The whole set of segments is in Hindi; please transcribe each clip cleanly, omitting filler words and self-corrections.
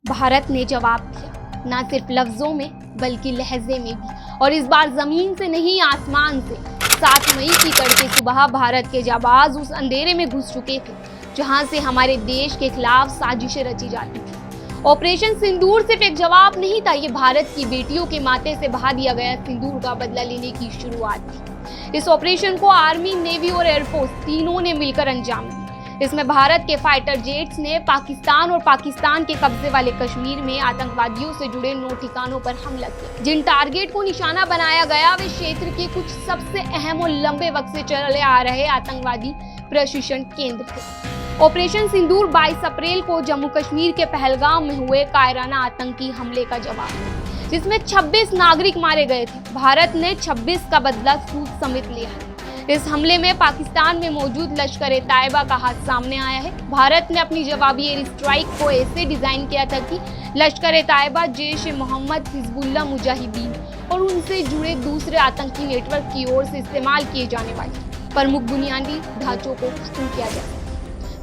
भारत ने जवाब दिया, ना सिर्फ लफ्जों में बल्कि लहजे में भी, और इस बार जमीन से नहीं आसमान से। 7 मई की तड़के सुबह भारत के जाबाज उस अंधेरे में घुस चुके थे जहां से हमारे देश के खिलाफ साजिशें रची जाती थी। ऑपरेशन सिंदूर सिर्फ एक जवाब नहीं था, ये भारत की बेटियों के माथे से बहा दिया गया सिंदूर का बदला लेने की शुरुआत थी। इस ऑपरेशन को आर्मी, नेवी और एयरफोर्स तीनों ने मिलकर अंजाम दिया। इसमें भारत के फाइटर जेट्स ने पाकिस्तान और पाकिस्तान के कब्जे वाले कश्मीर में आतंकवादियों से जुड़े 9 ठिकानों पर हमला किया। जिन टारगेट को निशाना बनाया गया वे क्षेत्र के कुछ सबसे अहम और लंबे वक्त से चले आ रहे आतंकवादी प्रशिक्षण केंद्र थे। ऑपरेशन सिंदूर 22 अप्रैल को जम्मू कश्मीर के पहलगाम में हुए कायराना आतंकी हमले का जवाब है, जिसमें 26 नागरिक मारे गए थे। भारत ने 26 का बदला सूद समेत लिया है। इस हमले में पाकिस्तान में मौजूद लश्कर-ए-तैयबा का हाथ सामने आया है। भारत ने अपनी जवाबी एयर स्ट्राइक को ऐसे डिजाइन किया था कि लश्कर-ए-तैयबा, जैश-ए-मोहम्मद, हिजबुल्लाह मुजाहिदीन और उनसे जुड़े दूसरे आतंकी नेटवर्क की ओर से इस्तेमाल किए जाने वाले प्रमुख बुनियादी ढांचों को खत्म किया जाए।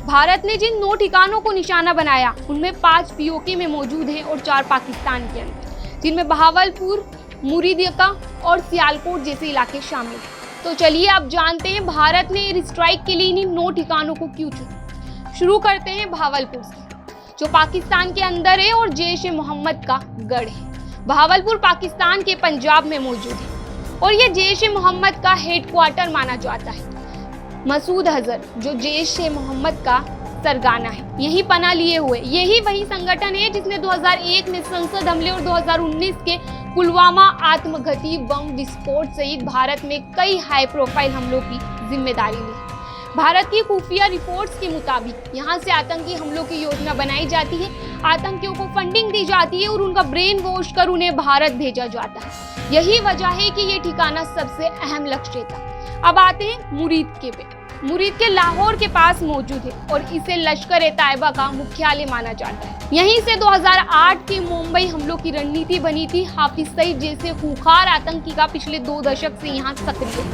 भारत ने जिन 9 ठिकानों को निशाना बनाया उनमें 5 पीओके में मौजूद हैं और 4 पाकिस्तान के अंदर, जिनमें बहावलपुर, मुरीदिका और सियालकोट जैसे इलाके शामिल हैं। तो चलिए अब जानते हैं भारत ने एयर स्ट्राइक के लिए इन 9 ठिकानों को क्यों चुना। शुरू करते हैं भावलपुर से, जो पाकिस्तान के अंदर है और जैश-ए-मोहम्मद का गढ़ है। भावलपुर पाकिस्तान के पंजाब में मौजूद है और ये जैश-ए-मोहम्मद का हेडक्वार्टर माना जाता है। मसूद अजहर, जो जैश-ए-मोहम्मद का सरगना है, यही पनाह लिए हुए। यही वही संगठन है जिसने 2001 में संसद हमले और 2019 के पुलवामा आत्मघाती बम विस्फोट सहित भारत में कई हाई प्रोफाइल हमलों की जिम्मेदारी ली। भारत की खुफिया रिपोर्ट्स के मुताबिक यहाँ से आतंकी हमलों की योजना बनाई जाती है, आतंकियों को फंडिंग दी जाती है और उनका ब्रेन वॉश कर उन्हें भारत भेजा जाता है। यही वजह है कि ये ठिकाना सबसे अहम लक्ष्य था। अब आते हैं मुरीद पे। मुरीद के लाहौर के पास मौजूद है और इसे लश्कर-ए-तैयबा का मुख्यालय माना जाता है। यहीं से 2008 के मुंबई हमलों की रणनीति बनी थी। हाफिज सईद जैसे खूंखार आतंकी का पिछले 2 दशक से यहाँ सक्रिय है।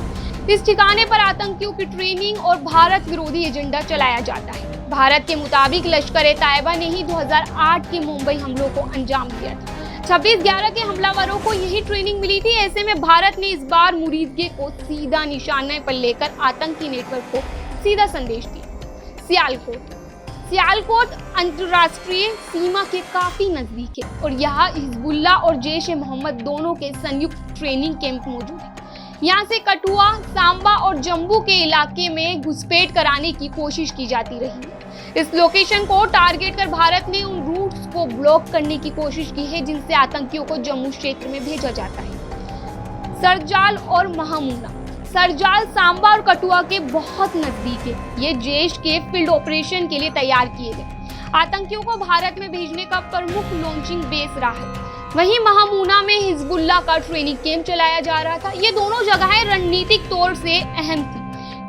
इस ठिकाने पर आतंकियों की ट्रेनिंग और भारत विरोधी एजेंडा चलाया जाता है। भारत के मुताबिक लश्कर-ए-तैयबा ने ही 2008 के मुंबई हमलों को अंजाम दिया था। 26/11 के हमलावरों को यही ट्रेनिंग मिली थी। ऐसे में भारत ने इस बार मुरीदगे को सीधा निशाने पर लेकर आतंकी नेटवर्क को सीधा संदेश दिया। सियालकोट अंतर्राष्ट्रीय सीमा के काफी नजदीक है और यहाँ हिजबुल्लाह और जैश-ए-मोहम्मद दोनों के संयुक्त ट्रेनिंग कैंप मौजूद है। यहाँ से कठुआ, सांबा और जम्मू के इलाके में घुसपैठ कराने की कोशिश की जाती रही है। इस लोकेशन को टारगेट कर भारत ने उन रूट्स को ब्लॉक करने की कोशिश की है जिनसे आतंकियों को जम्मू क्षेत्र में भेजा जाता है। सरजाल और महामूना। सरजाल सांबा और कठुआ के बहुत नजदीक है। ये जैश के फील्ड ऑपरेशन के लिए तैयार किए गए आतंकियों को भारत में भेजने का प्रमुख लॉन्चिंग बेस रहा है। वहीं महामूना में हिजबुल्लाह का ट्रेनिंग कैंप चलाया जा रहा था। ये दोनों जगहें रणनीतिक तौर से अहम थी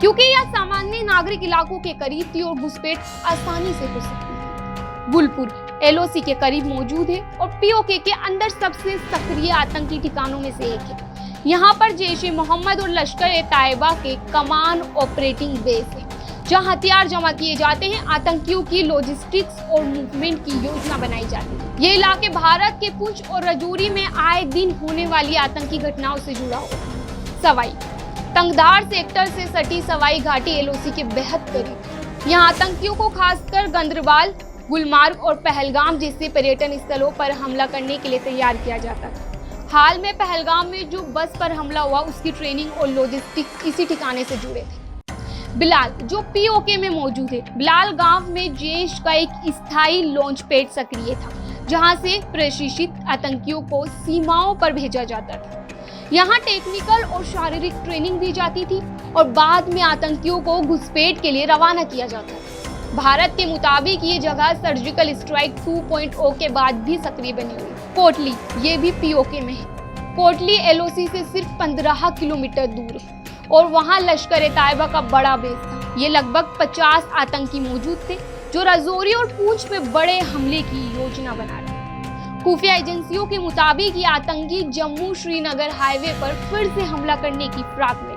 क्योंकि यह सामान्य नागरिक इलाकों के करीब थी और घुसपैठ आसानी से हो सकती थी। गुलपुर एलओसी के करीब मौजूद है और पीओके के अंदर सबसे सक्रिय आतंकी ठिकानों में से एक है। यहाँ पर जैश-ए-मोहम्मद और लश्कर-ए-तैयबा के कमान ऑपरेटिंग बेस है, जहाँ हथियार जमा किए जाते हैं। आतंकियों की लॉजिस्टिक्स और मूवमेंट की योजना बनाई जाती है। ये इलाके भारत के पुंछ और रजौरी में आए दिन होने वाली आतंकी घटनाओं से जुड़ा हुआ। सवाई तंगधार सेक्टर से सटी सवाई घाटी एलओसी के बेहद करीब। यहाँ आतंकियों को खासकर गंदरबाल, गुलमार्ग और पहलगाम जैसे पर्यटन स्थलों पर हमला करने के लिए तैयार किया जाता था। हाल में पहलगाम में जो बस पर हमला हुआ उसकी ट्रेनिंग और लॉजिस्टिक्स इसी ठिकाने से जुड़े थे। बिलाल, जो पीओके में मौजूद है, बिलाल गांव में जैश का एक स्थायी लॉन्च पैड सक्रिय था जहां से प्रशिक्षित आतंकियों को सीमाओं पर भेजा जाता था। यहाँ टेक्निकल और शारीरिक ट्रेनिंग दी जाती थी और बाद में आतंकियों को घुसपैठ के लिए रवाना किया जाता था। भारत के मुताबिक ये जगह सर्जिकल स्ट्राइक 2.0 के बाद भी सक्रिय बनी हुई। कोटली, ये भी पीओके में है। कोटली एलओसी से सिर्फ 15 किलोमीटर दूर है और वहाँ लश्कर-ए-तैयबा का बड़ा बेस था। ये लगभग 50 आतंकी मौजूद थे जो रजौरी और पूंछ में बड़े हमले की योजना बना रहे। खुफिया एजेंसियों के मुताबिक ये आतंकी जम्मू श्रीनगर हाईवे पर फिर से हमला करने की फिराक में